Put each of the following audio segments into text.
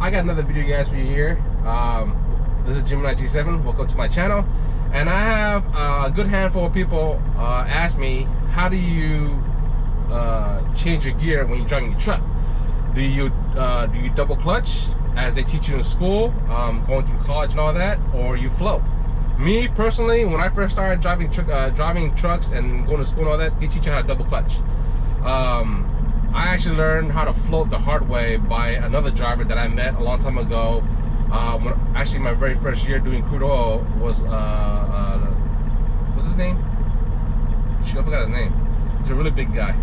I got another video guys for you here. This is Gemini G7. Welcome to my channel. And I have a good handful of people ask me, how do you change your gear when you're driving your truck? Do you double clutch as they teach you in school, going through college and all that, or you float? Me personally, when I first started driving trucks and going to school and all that, they teach you how to double clutch. I actually learned how to float the hard way by another driver that I met a long time ago. Actually, my very first year doing crude oil was what's his name? I forgot his name. He's a really big guy,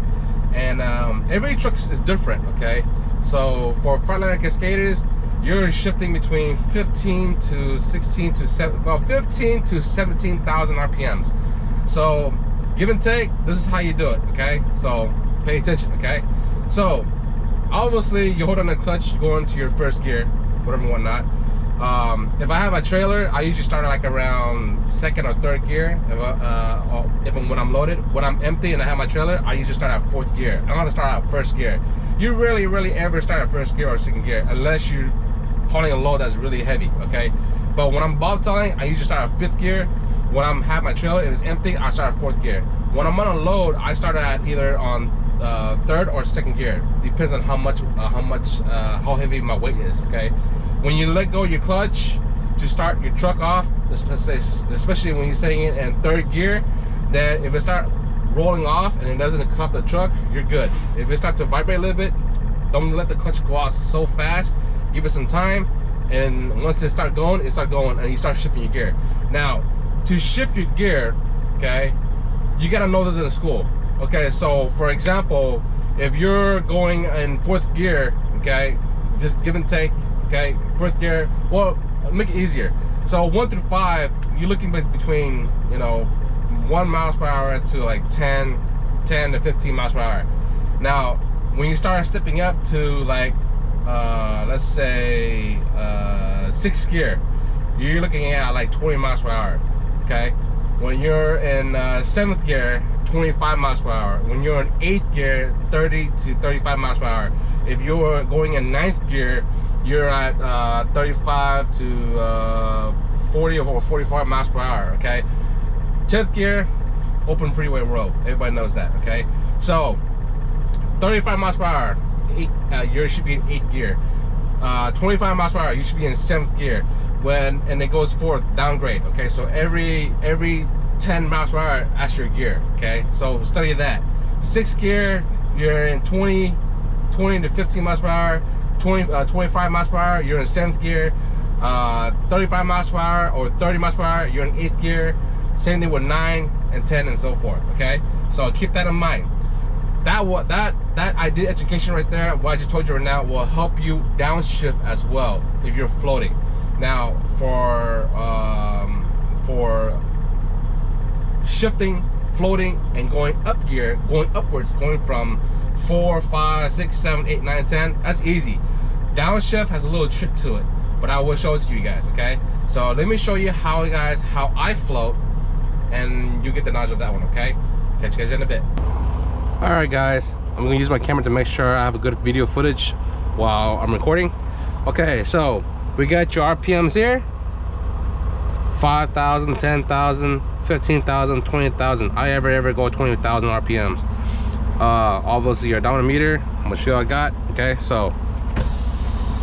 and every truck is different. Okay, so for Freightliner Cascadias, you're shifting between 15 to 17,000 RPMs. So give and take, this is how you do it. Okay, so pay attention. Okay, so obviously you hold on the clutch, you go into your first gear, whatever and whatnot. If I have a trailer, I usually start like around second or third gear. When I'm loaded, when I'm empty and I have my trailer, I usually start at fourth gear. I don't have to start at first gear. You really ever start at first gear or second gear unless you're hauling a load that's really heavy. Okay, but when I'm bobtailing, I usually start at fifth gear. When I'm have my trailer and it's empty, I start at fourth gear. When I'm on a load, I start at either on third or second gear. Depends on how heavy my weight is. Okay, when you let go of your clutch to start your truck off, especially when you're setting it in third gear, then if it starts rolling off and it doesn't cut off the truck, you're good. If it starts to vibrate a little bit, don't let the clutch go out so fast. Give it some time, and once it starts going, and you start shifting your gear. Now, to shift your gear, okay, you gotta know this in school. Okay, so for example, if you're going in fourth gear, okay, just give and take. Okay, fourth gear, well, make it easier. So 1 through 5, you're looking between, 1 miles per hour to like 10 to 15 miles per hour. Now, when you start stepping up to like, let's say 6th gear, you're looking at like 20 miles per hour. Okay, when you're in 7th gear, 25 miles per hour. When you're in 8th gear, 30 to 35 miles per hour. If you're going in 9th gear, you're at 35 to 40 or 45 miles per hour. Okay, 10th gear, open freeway road. Everybody knows that. Okay, so 35 miles per hour, you should be in 8th gear. 25 miles per hour, you should be in 7th gear. And it goes forth, downgrade. Okay, so every 10 miles per hour, that's your gear. Okay, so study that. 6th gear, you're in 20 to 15 miles per hour. 25 miles per hour, you're in 7th gear. 35 miles per hour or 30 miles per hour, you're in 8th gear. Same thing with 9 and 10 and so forth. Okay, so keep that in mind. That idea education right there, what I just told you right now, will help you downshift as well if you're floating. Now for shifting, floating, and going up gear, going upwards, going from 4, 5, 6, 7, 8, 9, 10, that's easy. Downshift has a little trick to it, but I will show it to you guys. Okay, so let me show you how I float, and you get the knowledge of that one. Okay, catch you guys in a bit. All right guys, I'm gonna use my camera to make sure I have a good video footage while I'm recording. Okay, so we got your RPMs here: 5,000, 10,000, 15,000, 20,000. I ever go 20,000 RPMs. Obviously your dynamometer, how much fuel I got. Okay, so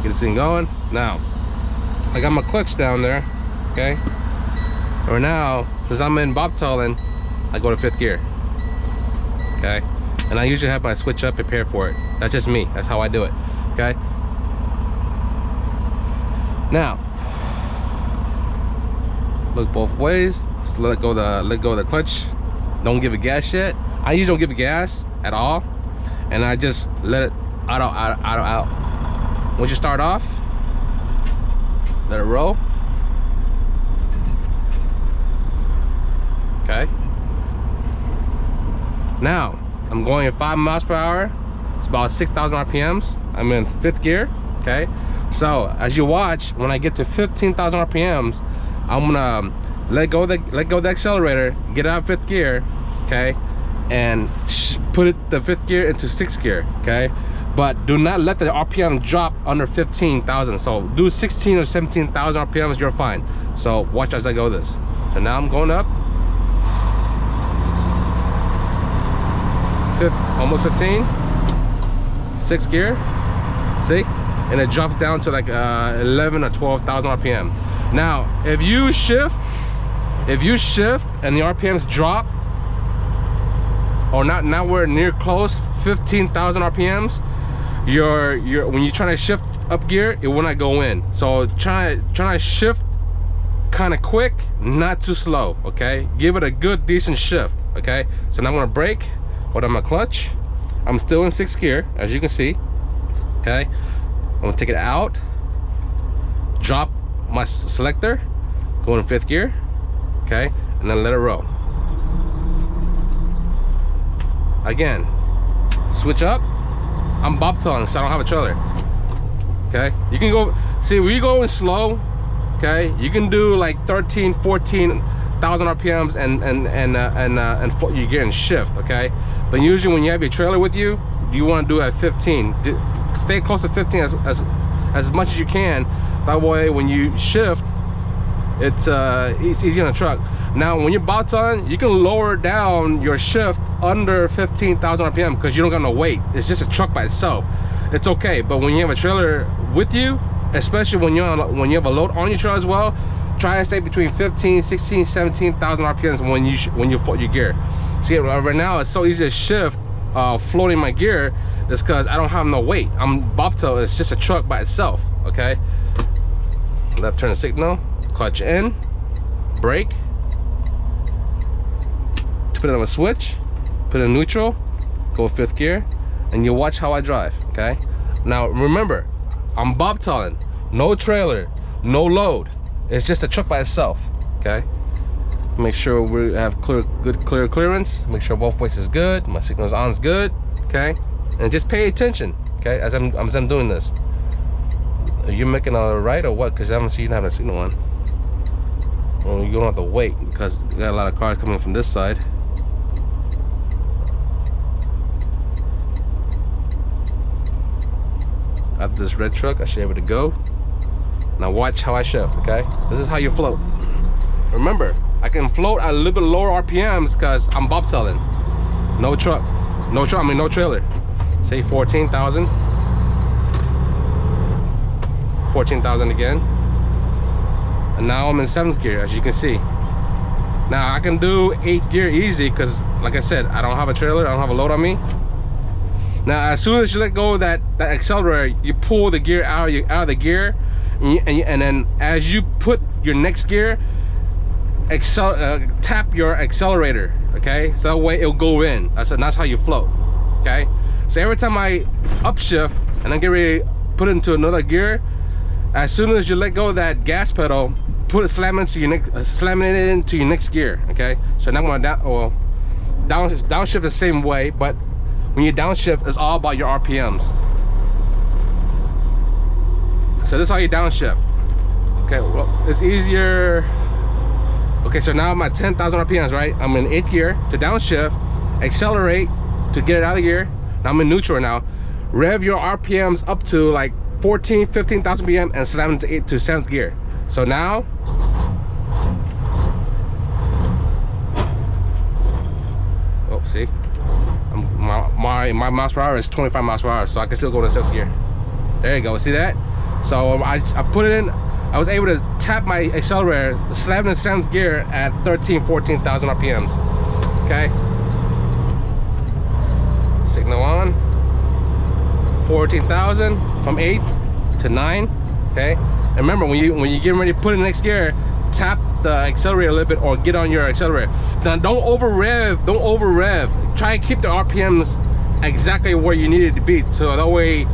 get this thing going. Now I got my clutch down there. Okay, or now since I'm in bobtailing, I go to 5th gear. Okay, and I usually have my switch up prepared for it. That's just me, that's how I do it. Okay, now look both ways. Just let go of the clutch. Don't give it gas yet. I usually don't give it gas at all, and I just let it out. Once you start off, let it roll. Okay, now I'm going at 5 miles per hour. It's about 6,000 RPMs. I'm in 5th gear. Okay, so as you watch, when I get to 15,000 RPMs, I'm gonna let go of the accelerator, get out of 5th gear. Okay, and put the 5th gear into 6th gear. Okay, but do not let the RPM drop under 15,000. So do 16 or 17,000 RPMs, you're fine. So watch as I go this. So now I'm going up. Almost 15. 6th gear. See? And it drops down to like 11 or 12,000 RPM. Now, if you shift and the RPMs drop, or not nowhere near close 15,000 RPMs, when you're trying to shift up gear, it will not go in. So try to shift kind of quick, not too slow. Okay, give it a good decent shift. Okay, so now I'm gonna brake, hold on my clutch. I'm still in 6th gear, as you can see. Okay, I'm gonna take it out, drop my selector, go in 5th gear. Okay, and then let it roll. Again, switch up. I'm bobtailing, so I don't have a trailer. Okay, you can go, see, when you're going slow, okay, you can do like 13, 14,000 RPMs and you're getting shift. Okay, but usually when you have your trailer with you, you want to do it at 15. Stay close to 15 as much as you can. That way, when you shift, it's easy on the truck. Now, when you're bobtailing, you can lower down your shift under 15,000 RPM because you don't got no weight. It's just a truck by itself. It's okay, but when you have a trailer with you, especially when you have a load on your trailer as well, try and stay between 15, 16, 17,000 RPMs when you float your gear. See, right now it's so easy to shift floating my gear is because I don't have no weight. I'm bobtail. It's just a truck by itself. Okay. Left turn signal, clutch in, brake, put it on a switch, put it in neutral, go 5th gear, and you watch how I drive. Okay. Now remember, I'm bobtailing, no trailer, no load. It's just a truck by itself. Okay. Make sure we have good clear clearance. Make sure both ways is good. My signal's on is good. Okay. And just pay attention. Okay. As I'm doing this. Are you making a right or what? Because I haven't seen you having a signal on. Well, you don't have to wait because we got a lot of cars coming from this side. After this red truck, I should be able to go. Now watch how I shift. Okay. This is how you float. Remember, I can float at a little bit lower RPMs because I'm bobtailing. No truck. No truck, I mean no trailer. Say 14,000. 14,000 again. And now I'm in 7th gear, as you can see. Now I can do 8th gear easy because, like I said, I don't have a trailer, I don't have a load on me. Now as soon as you let go of that accelerator, you pull the gear out of the gear, and then as you put your next gear, tap your accelerator. Okay, so that way it'll go in. That's how you float. Okay, so every time I upshift and I get ready to put it into another gear, as soon as you let go of that gas pedal, slam it into your next gear. Okay, so now I'm gonna downshift the same way, but when you downshift, it's all about your RPMs. So this is how you downshift. Okay, well, it's easier. Okay, so now I'm at 10,000 RPMs, right? I'm in 8th gear to downshift, accelerate to get it out of gear. Now I'm in neutral now. Rev your RPMs up to like 14, 15,000 RPM and slam it to 7th gear. So now, oh, see, my miles per hour is 25 miles per hour, so I can still go to 7th gear. There you go, see that? So I put it in. I was able to tap my accelerator, slam in 7th gear at 13, 14,000 RPMs. Okay. Signal on. 14,000 from 8 to 9. Okay. And remember, when you get ready to put in the next gear, tap the accelerator a little bit or get on your accelerator. Now don't over rev. Don't over rev. Try to keep the RPMs exactly where you need it to be, so that way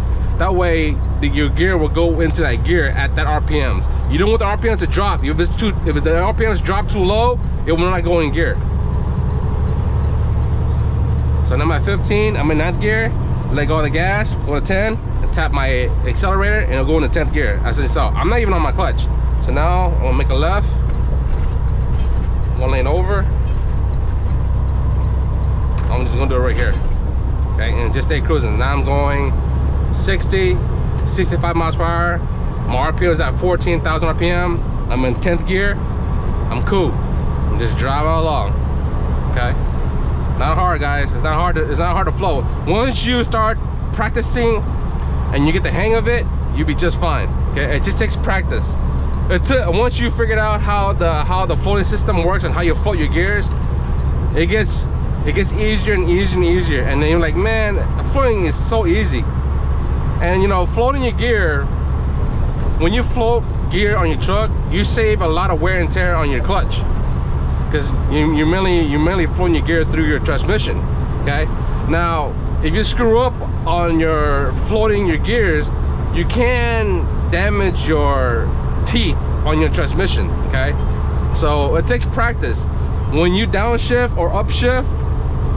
your gear will go into that gear at that RPMs. You don't want the RPMs to drop. If the RPMs drop too low, it will not go in gear. So now I'm at 15, I'm in 9th gear, let go of the gas, go to 10, and tap my accelerator, and it'll go into 10th gear, as you saw. I'm not even on my clutch. So now I'm gonna make a left, 1 lane over. I'm just gonna do it right here. Okay, and just stay cruising. Now I'm going 60, 65 miles per hour. My RPM is at 14,000 RPM. I'm in 10th gear. I'm cool. I'm just driving along. Okay. Not hard, guys. It's not hard to float. Once you start practicing and you get the hang of it, you'll be just fine. Okay. It just takes practice. Once you figured out how the floating system works and how you float your gears, it gets easier and easier and easier. And then you're like, man, floating is so easy. And you know, floating your gear, when you float gear on your truck, you save a lot of wear and tear on your clutch, because you're mainly floating your gear through your transmission. Okay. Now, if you screw up on your floating your gears, you can damage your teeth on your transmission. Okay. So it takes practice. When you downshift or upshift,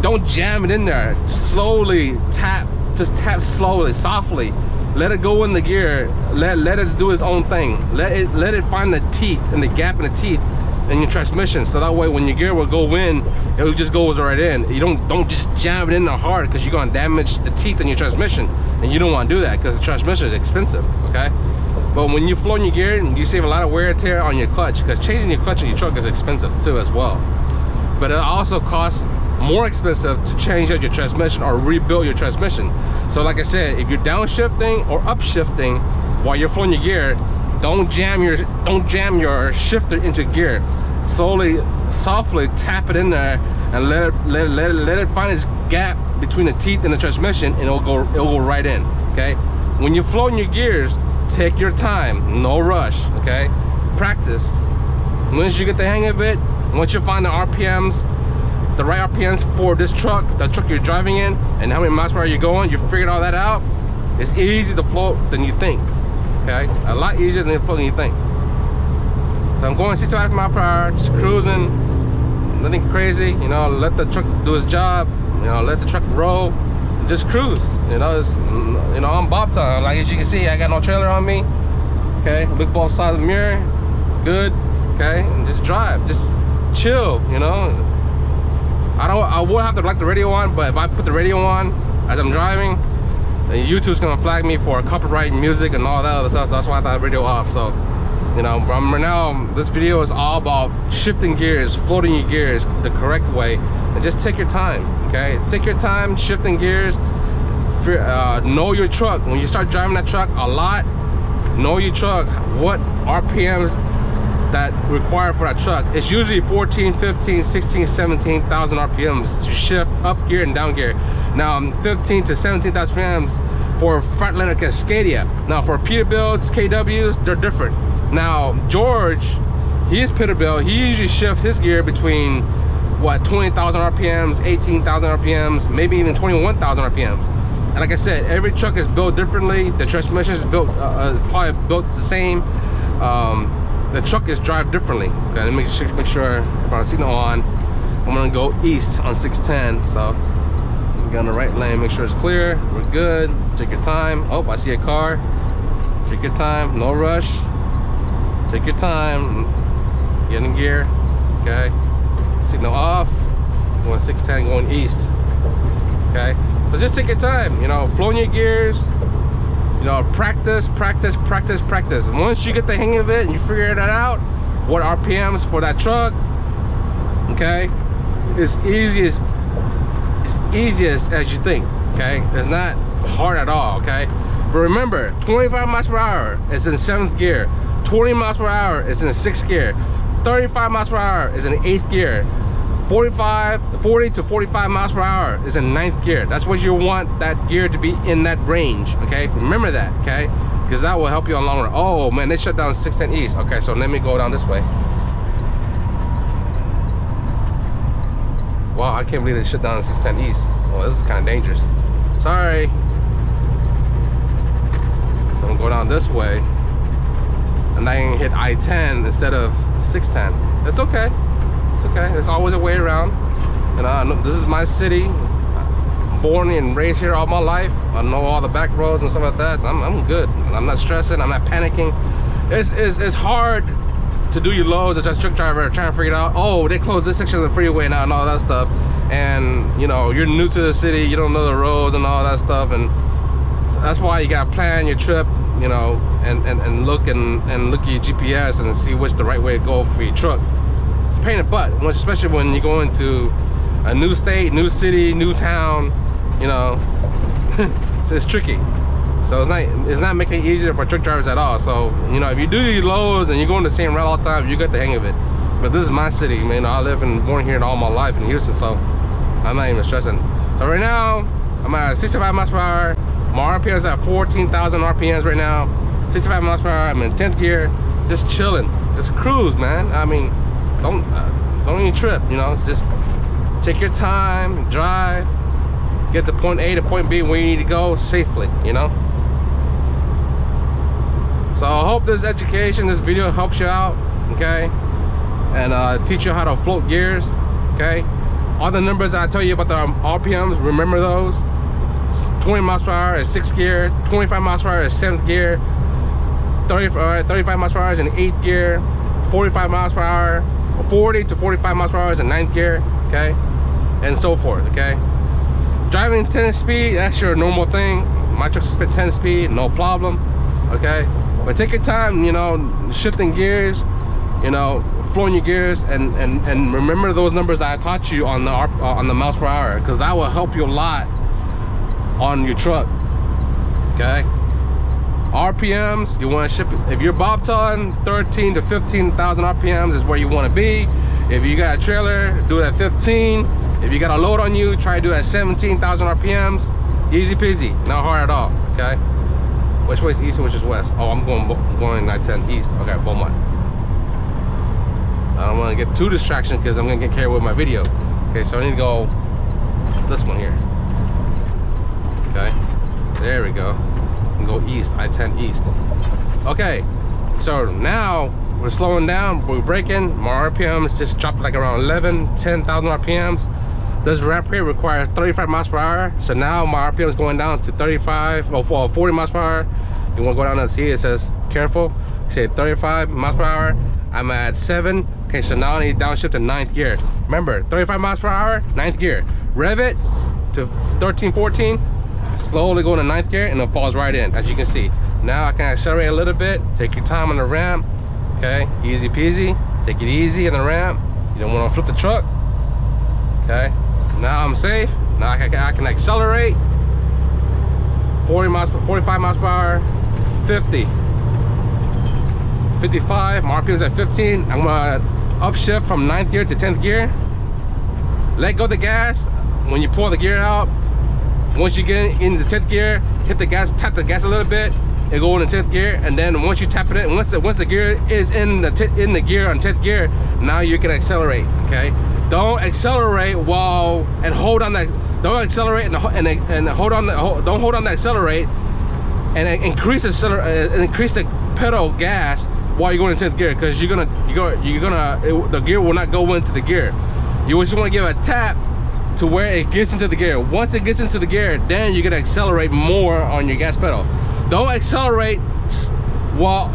don't jam it in there. Slowly tap. Just tap slowly, softly. Let it go in the gear. Let it do its own thing. Let it find the teeth and the gap in the teeth in your transmission, so that way when your gear will go in, it just goes right in. You don't just jam it in there hard, because you're gonna damage the teeth in your transmission, and you don't want to do that because the transmission is expensive. Okay. But when you float your gear, you save a lot of wear and tear on your clutch, because changing your clutch in your truck is expensive too as well. But it also costs more expensive to change out your transmission or rebuild your transmission. So like I said, if you're downshifting or upshifting while you're floating your gear, don't jam your shifter into gear. Slowly, softly tap it in there and let it find its gap between the teeth and the transmission, and it'll go right in. Okay. When you're floating your gears, take your time, no rush. Okay. Practice. Once you get the hang of it, once you find the RPMs, the right RPMs for this truck, the truck you're driving in, and how many miles per hour you're going, you figured all that out, it's easy to float than you think. Okay, a lot easier than you think. So I'm going 65 miles per hour, just cruising, nothing crazy. You know, let the truck do its job. You know, let the truck roll, just cruise. You know, I'm Bobtail. Like as you can see, I got no trailer on me. Okay, look both sides of the mirror, good. Okay, and just drive, just chill. You know. I will have to like the radio on, but if I put the radio on as I'm driving, YouTube's gonna flag me for copyright music and all that other stuff. So that's why I thought the radio off. So, you know, right now this video is all about shifting gears, floating your gears the correct way, and just take your time. Okay, take your time shifting gears. Know your truck. When you start driving that truck a lot, know your truck. What RPMs that required for that truck. It's usually 14, 15, 16, 17,000 RPMs to shift up gear and down gear. Now 15 to 17,000 RPMs for Freightliner Cascadia. Now for Peterbilts, KWs, they're different. Now George, he's Peterbilt, he usually shifts his gear between what, 20,000 RPMs, 18,000 RPMs, maybe even 21,000 RPMs. And like I said, every truck is built differently. The transmission is built probably built the same. The truck is drive differently. Okay, let me make sure if I signal on. I'm gonna go east on 610. So get on the right lane, make sure it's clear. We're good. Take your time. Oh, I see a car. Take your time, no rush. Take your time. Get in gear. Okay. Signal off. Going 610, going east. Okay. So just take your time. You know, floating your gears. You know, practice. Once you get the hang of it and you figure that out, what RPMs for that truck, okay, it's easiest as you think. Okay, it's not hard at all. Okay, but remember, 25 miles per hour is in 7th gear, 20 miles per hour is in 6th gear, 35 miles per hour is in 8th gear, 40 to 45 miles per hour is in 9th gear. That's what you want that gear to be, in that range. Okay, remember that. Okay, because that will help you on long run. Oh man, they shut down 610 east. Okay, so let me go down this way. Wow, I can't believe they shut down 610 east. Well, this is kind of dangerous. Sorry. So I'm gonna go down this way, and I can hit I-10 instead of 610. It's okay. It's okay. There's always a way around. And this is my city. Born and raised here all my life. I know all the back roads and stuff like that. I'm good. I'm not stressing. I'm not panicking. It's hard to do your loads as a truck driver, trying to figure it out. Oh, they closed this section of the freeway now and all that stuff. And you know, you're new to the city. You don't know the roads and all that stuff. And So that's why you gotta plan your trip, you know, and look at your GPS and see which the right way to go for your truck. It's a pain in the butt, especially when you go into a new state, new city, new town, you know. So it's tricky. So it's not making it easier for truck drivers at all. So, you know, if you do these loads and you're going the same route all the time, you get the hang of it. But this is my city, man. I live and born here all my life in Houston, so I'm not even stressing. So right now, I'm at 65 miles per hour. My RPM is at 14,000 RPMs right now. 65 miles per hour. I'm in 10th gear, just chilling, just cruise, man. I mean, don't even trip, you know. Just take your time, drive, get to point A to point B where you need to go safely, you know. So I hope this education, this video helps you out, okay, and teach you how to float gears, okay. All the numbers I tell you about the RPMs, remember those. 20 miles per hour is 6th gear, 25 miles per hour is 7th gear, 35 miles per hour is in 8th gear, 45 miles per hour, 40 to 45 miles per hour is in 9th gear, okay, and so forth, okay. Driving 10 speed, that's your normal thing. My truck's 10 speed, no problem, okay. But take your time, you know, shifting gears, you know, flowing your gears, and remember those numbers I taught you on the miles per hour, because that will help you a lot on your truck, okay. RPMs, you want to ship, if you're Bobtail, 13 to 15,000 RPMs is where you want to be. If you got a trailer, do it at 15. If you got a load on you, try to do it at 17,000 RPMs. Easy peasy, not hard at all, okay. Which way is east and which is west? Oh, I'm going 910 east. Okay, Beaumont. I don't want to get too distraction because I'm gonna get carried with my video. Okay, so I need to go this one here. Okay, there we go. And go east, I-10 east. Okay, so now we're slowing down, we're braking. My RPMs just dropped like around 10,000 RPMs. This ramp here requires 35 miles per hour. So now my RPM is going down to 35 or 40 miles per hour. You want to go down and see, it says careful. Say 35 miles per hour. I'm at 7. Okay, so now I need downshift to 9th gear. Remember, 35 miles per hour, 9th gear. Rev it to 13, 14. Slowly go to 9th gear and it falls right in, as you can see. Now I can accelerate a little bit. Take your time on the ramp. Okay, easy peasy. Take it easy on the ramp. You don't want to flip the truck. Okay, now I'm safe. Now I can accelerate. 45 miles per hour, 50, 55. My RPM is at 15. I'm gonna upshift from 9th gear to 10th gear. Let go of the gas. When you pull the gear out, once you get into 10th gear, hit the gas, tap the gas a little bit, and go into 10th gear. And then once you tap it in, once the gear is in the gear on 10th gear, now you can accelerate. Okay, don't accelerate and hold on that. Don't accelerate and hold on. Don't hold on to accelerate and increase the pedal gas while you're going into 10th gear, because the gear will not go into the gear. You just want to give a tap to where it gets into the gear. Once it gets into the gear, then you're gonna accelerate more on your gas pedal. Don't accelerate while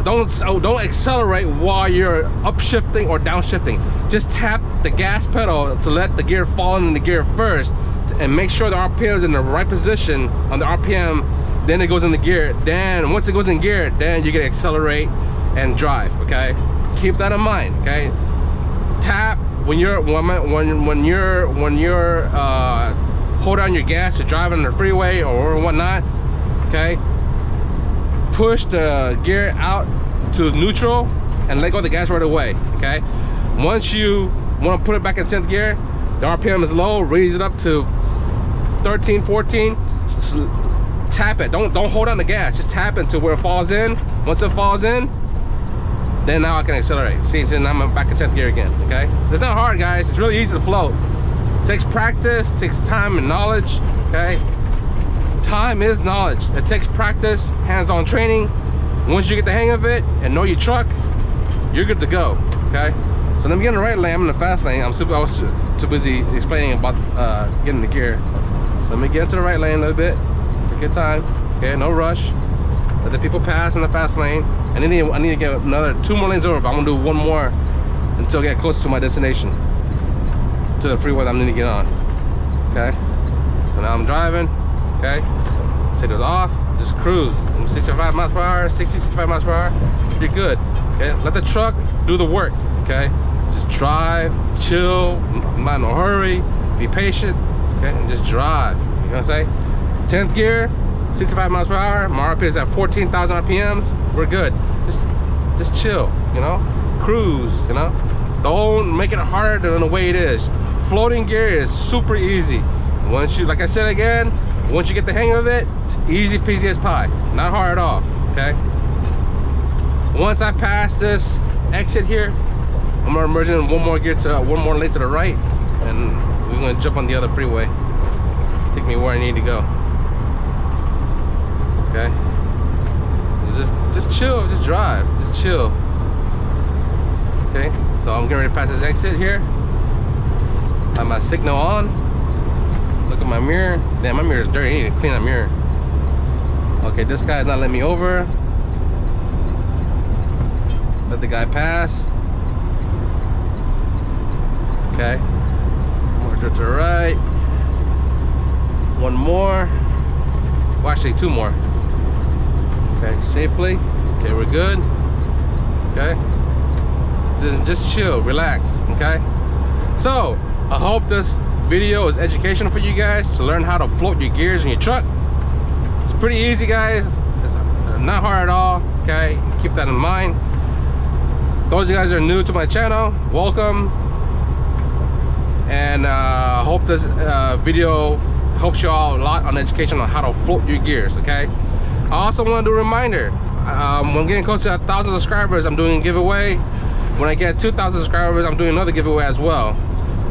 you're upshifting or downshifting. Just tap the gas pedal to let the gear fall in the gear first, and make sure the RPM is in the right position on the RPM. Then it goes in the gear. Then once it goes in gear, then you can accelerate and drive. Okay, keep that in mind. Okay, tap when you're hold on your gas to drive on the freeway or whatnot. Okay, push the gear out to neutral and let go of the gas right away. Okay, once you want to put it back in 10th gear, the RPM is low, raise it up to 13, 14. Tap it. Don't hold on the gas, just tap it to where it falls in. Once it falls in, then now I can accelerate. See, now I'm back in 10th gear again. Okay, it's not hard, guys. It's really easy to float. It takes practice, takes time and knowledge. Okay, time is knowledge. It takes practice, hands-on training. Once you get the hang of it and know your truck, you're good to go. Okay, so let me get in the right lane. I'm in the fast lane. I was too busy explaining about getting the gear. So let me get into the right lane a little bit. Take your time. Okay, no rush. Let the people pass in the fast lane. I need to get another 2 more lanes over, but I'm gonna do 1 more until I get closer to my destination, to the freeway that I'm gonna get on. Okay, so now I'm driving. Okay, let's take those off. Just cruise 65 miles per hour, 60, 65 miles per hour, you're good. Okay, let the truck do the work. Okay, just drive, chill, not in a hurry, be patient. Okay, and just drive. You know what I'm saying? 10th gear, 65 miles per hour. My RPM is at 14,000 RPMs. We're good. Just chill. You know, cruise. You know, don't make it harder than the way it is. Floating gear is super easy. Once you, like I said again, once you get the hang of it, it's easy peasy as pie. Not hard at all. Okay. Once I pass this exit here, I'm gonna merge in one more lane to the right, and we're gonna jump on the other freeway. Take me where I need to go. Okay. Just chill, just drive, just chill. Okay. So I'm getting ready to pass this exit here. I have my signal on. Look at my mirror. Damn, my mirror is dirty. I need to clean that mirror. Okay, this guy's not letting me over. Let the guy pass. Okay. More to the right. One more. Well, actually, two more. Okay, safely. Okay, we're good. Okay. Just chill, relax. Okay. So, I hope this video is educational for you guys to learn how to float your gears in your truck. It's pretty easy, guys. It's not hard at all. Okay, keep that in mind. Those of you guys that are new to my channel, welcome. And hope this video helps you out a lot on education on how to float your gears. Okay. I also want to do a reminder. When I'm getting close to 1,000 subscribers, I'm doing a giveaway. When I get 2,000 subscribers, I'm doing another giveaway as well.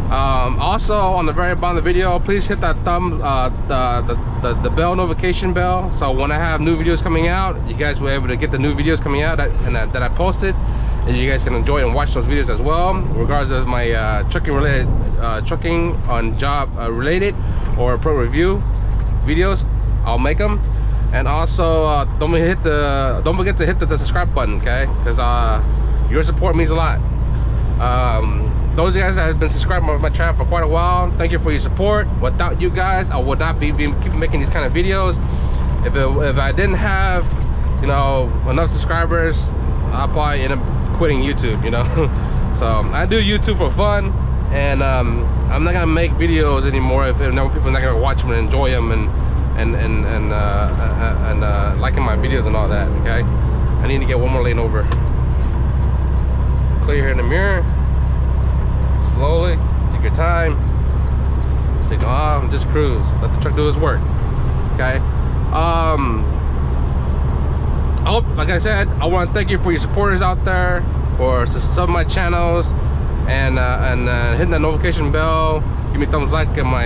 Also, on the very bottom of the video, please hit that the bell notification bell, so when I have new videos coming out, you guys will be able to get the new videos coming out that I posted, and you guys can enjoy and watch those videos as well, regardless of my trucking related, trucking on job related or pro review videos. I'll make them. And also, don't forget to hit the subscribe button, okay? Because your support means a lot. Those of you guys that have been subscribing to my channel for quite a while, thank you for your support. Without you guys, I would not keep making these kind of videos. If I didn't have, you know, enough subscribers, I'll probably end up quitting YouTube, you know. So I do YouTube for fun, and I'm not gonna make videos anymore if people are not gonna watch them and enjoy them and liking my videos and all that. Okay, I need to get one more lane over. Clear here in the mirror. Slowly, take your time. Signal off, just cruise. Let the truck do its work. Okay. Like I said, I want to thank you for your supporters out there, for subbing my channels, and hitting that notification bell. Give me thumbs like in my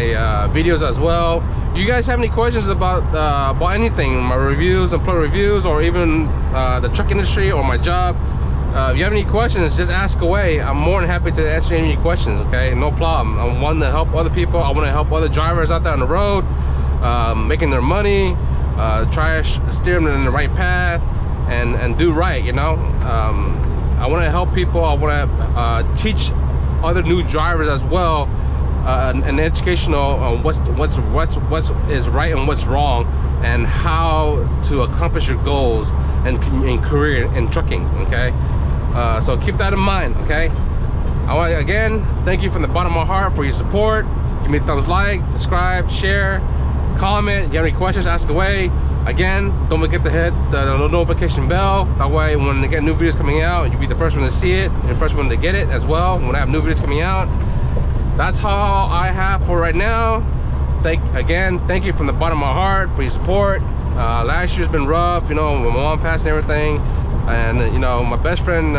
videos as well. You guys have any questions about anything, my reviews, employee reviews, or even the truck industry or my job? If you have any questions, just ask away. I'm more than happy to answer any questions. Okay, no problem. I want to help other people. I want to help other drivers out there on the road, making their money, try to steer them in the right path, and do right. You know, I want to help people. I want to teach other new drivers as well, an educational on what is right and what's wrong, and how to accomplish your goals in career in trucking. Okay. So keep that in mind. Okay, I want to again thank you from the bottom of my heart for your support. Give me a thumbs like, subscribe, share, comment. If you have any questions, ask away. Again, don't forget to hit the notification bell. That way when they get new videos coming out, you'll be the first one to see it and the first one to get it as well when I have new videos coming out. That's all I have for right now. Thank you from the bottom of my heart for your support. Last year's been rough, you know, my mom passed and everything, and you know, my best friend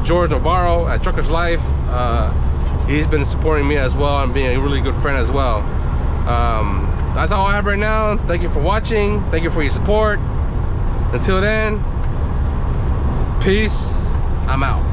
George Navarro at Trucker's Life, he's been supporting me as well and being a really good friend as well. That's all I have right now. Thank you for watching. Thank you for your support. Until then, peace. I'm out.